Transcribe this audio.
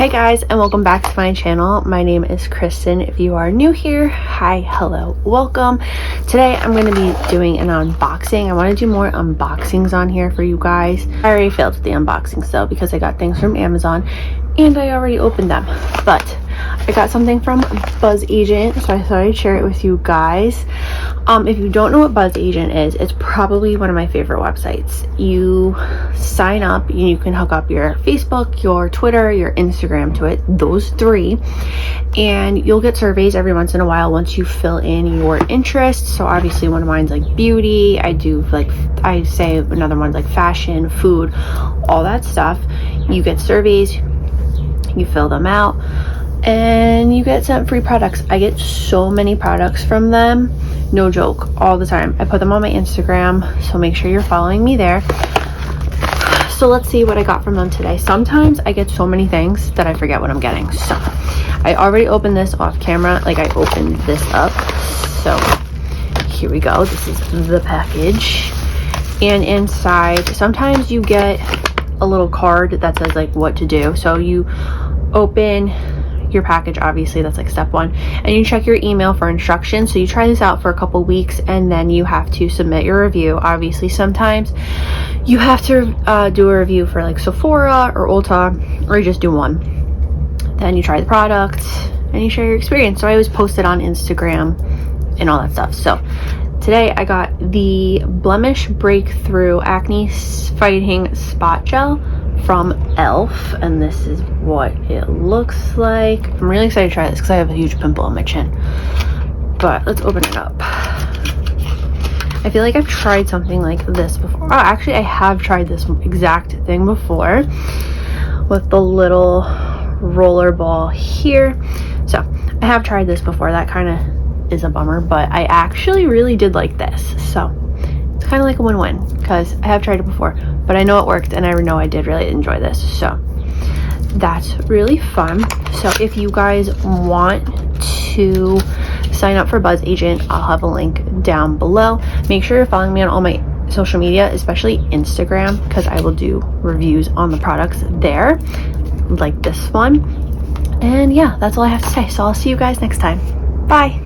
Hey guys, and welcome back to my channel. My name is Kristen. If you are new here, hi, hello, welcome. Today I'm going to be doing an unboxing. I want to do more unboxings on here for you guys. I already failed with the unboxings though because I got things from Amazon and I already opened them, but I got something from Bzzagent, so I thought I'd share it with you guys. If you don't know what Bzzagent is, it's probably one of my favorite websites. You sign up and you can hook up your Facebook, your Twitter, your Instagram to it, those three, and you'll get surveys every once in a while once you fill in your interests. So obviously one of mine's like beauty, I say another one's like fashion, food, all that stuff. You get surveys, you fill them out, and you get sent free products. I get so many products from them, no joke, all the time. I put them on my Instagram, so make sure you're following me there. So let's see what I got from them today. Sometimes I get so many things that I forget what I'm getting. So I already opened this off camera, like I opened this up. So here we go, this is the package. And inside, sometimes you get a little card that says like what to do. So you open your package, obviously that's like step one, and you check your email for instructions. So you try this out for a couple weeks and then you have to submit your review. Obviously sometimes you have to do a review for like Sephora or Ulta, or you just do one. Then you try the product and you share your experience. So I always post it on Instagram and all that stuff. So today I got the Blemish Breakthrough Acne Fighting Spot Gel from e.l.f. and this is what it looks like. I'm really excited to try this because I have a huge pimple on my chin, but let's open it up. I feel like I've tried something like this before. Oh, actually I have tried this exact thing before with the little roller ball here. So I have tried this before. That kind of is a bummer, but I actually really did like this. So it's kind of like a win-win because I have tried it before, but I know it worked and I know I did really enjoy this. So that's really fun. So if you guys want to sign up for Bzzagent, I'll have a link down below. Make sure you're following me on all my social media, especially Instagram, because I will do reviews on the products there, like this one. And yeah, that's all I have to say. So I'll see you guys next time. Bye.